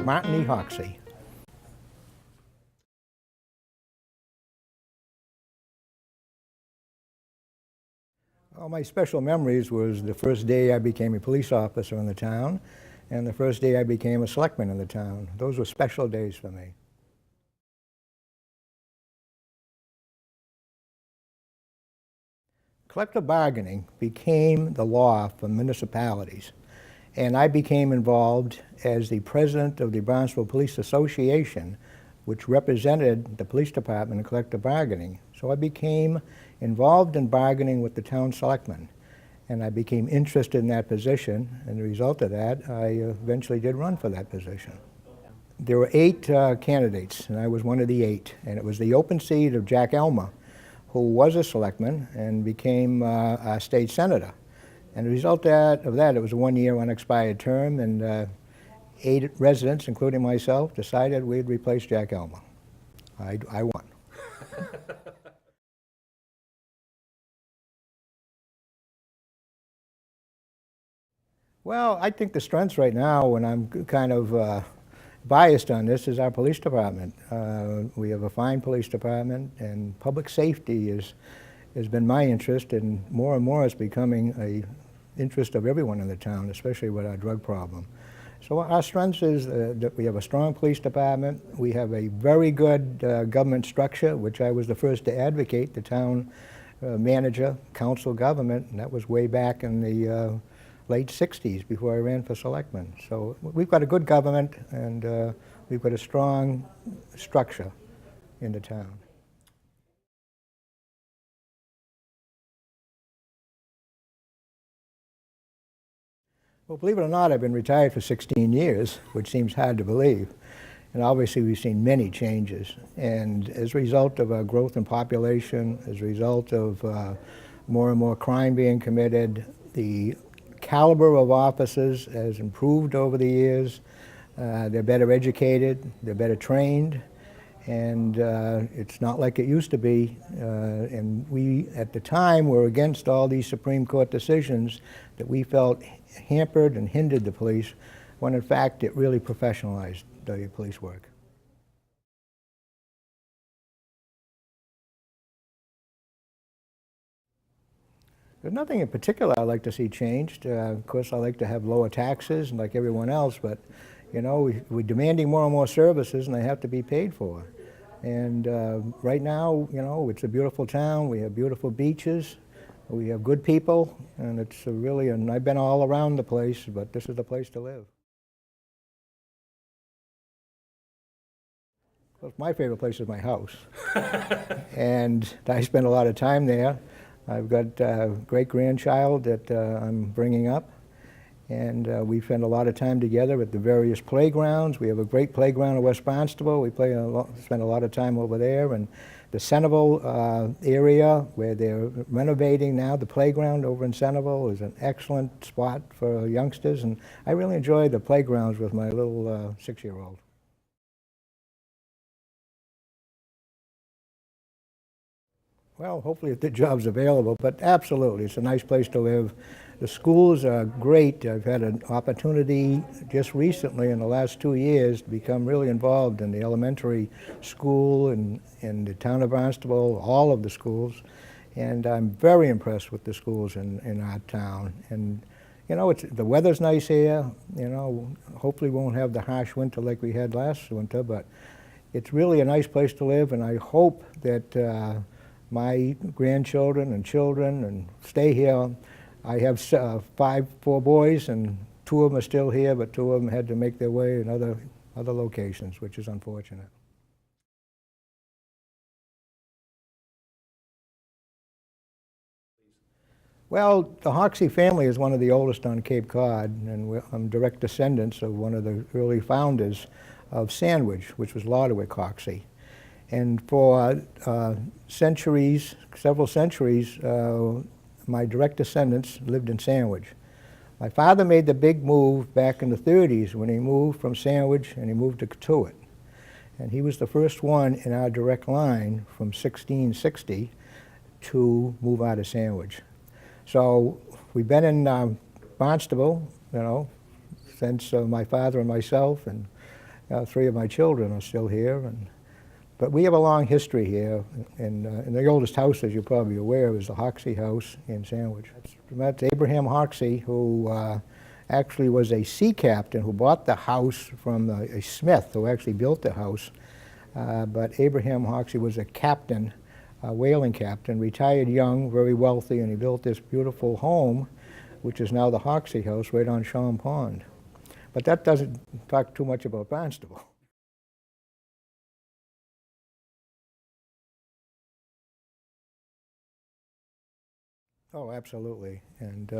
Martin Hoxie. Well, my special memories was the first day I became a police officer in the town and the first day I became a selectman in the town. Those were special days for me. Collective bargaining became the law for municipalities, and I became involved as the president of the Barnstable Police Association, which represented the police department in collective bargaining. So I became involved in bargaining with the town selectmen, and I became interested in that position, and the result of that, I eventually did run for that position. There were 8 candidates, and I was one of the 8, and it was the open seat of Jack Elmer, who was a selectman and became a state senator. And the result of that, it was a 1-year unexpired term, and 8 residents, including myself, decided we'd replace Jack Elmer. I won. Well, I think the strengths right now, and I'm kind of biased on this, is our police department. We have a fine police department, and public safety has been my interest, and more is becoming an interest of everyone in the town, especially with our drug problem. So our strengths is that we have a strong police department. We have a very good government structure, which I was the first to advocate, the town manager, council government, and that was way back in the late 60s before I ran for selectman. So we've got a good government, and we've got a strong structure in the town. Well, believe it or not, I've been retired for 16 years, which seems hard to believe. And obviously we've seen many changes. And as a result of our growth in population, as a result of more and more crime being committed, the caliber of officers has improved over the years. They're better educated, they're better trained, and it's not like it used to be. And we, at the time, were against all these Supreme Court decisions that we felt hampered and hindered the police, when in fact it really professionalized the police work. There's nothing in particular I'd like to see changed. Of course, I like to have lower taxes, and like everyone else, but you know, we're demanding more and more services, and they have to be paid for. And right now, you know, it's a beautiful town. We have beautiful beaches. We have good people, and it's really, and I've been all around the place, but this is the place to live. Well, my favorite place is my house. And I spend a lot of time there. I've got a great-grandchild that I'm bringing up, and we spend a lot of time together at the various playgrounds. We have a great playground in West Barnstable. We spend a lot of time over there, and the Centerville area where they're renovating now, the playground over in Centerville is an excellent spot for youngsters, and I really enjoy the playgrounds with my little 6-year-old. Well, hopefully if the job's available, but absolutely, it's a nice place to live. The schools are great. I've had an opportunity just recently in the last 2 years to become really involved in the elementary school and in the town of Barnstable, all of the schools, and I'm very impressed with the schools in our town. And you know, the weather's nice here. You know, hopefully we won't have the harsh winter like we had last winter, but it's really a nice place to live, and I hope that my grandchildren and children and stay here. I have 4 boys, and 2 of them are still here, but 2 of them had to make their way in other locations, which is unfortunate. Well, the Hoxie family is one of the oldest on Cape Cod, and I'm direct descendants of one of the early founders of Sandwich, which was Lodewick Hoxie. And for centuries, several centuries, my direct descendants lived in Sandwich. My father made the big move back in the 30s when he moved from Sandwich and he moved to Cotuit. And he was the first one in our direct line from 1660 to move out of Sandwich. So we've been in Barnstable, since my father and myself, and 3 of my children are still here. But we have a long history here, and the oldest house, as you're probably aware, is the Hoxie house in Sandwich. That's Abraham Hoxie, who actually was a sea captain who bought the house from a smith who actually built the house. But Abraham Hoxie was a captain, a whaling captain, retired young, very wealthy, and he built this beautiful home, which is now the Hoxie house right on Shawm Pond. But that doesn't talk too much about Barnstable. Oh, absolutely. And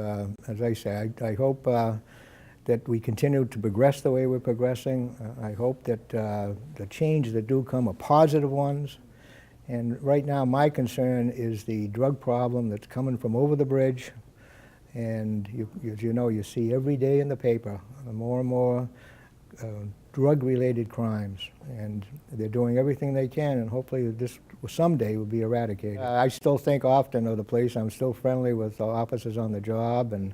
as I say, I hope that we continue to progress the way we're progressing. I hope that the changes that do come are positive ones. And right now, my concern is the drug problem that's coming from over the bridge. And as you know, you see every day in the paper more and more drug-related crimes, and they're doing everything they can, and hopefully this someday will be eradicated. I still think often of the police. I'm still friendly with the officers on the job and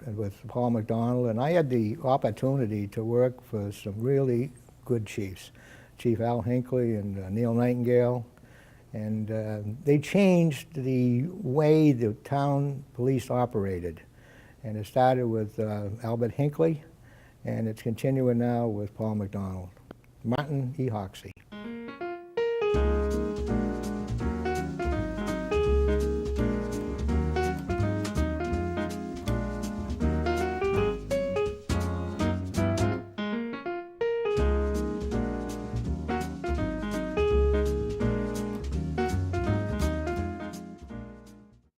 with Paul McDonald, and I had the opportunity to work for some really good chiefs, Chief Al Hinckley and Neil Nightingale, and they changed the way the town police operated. And it started with Albert Hinckley, and it's continuing now with Paul McDonald. Martin E. Hoxie.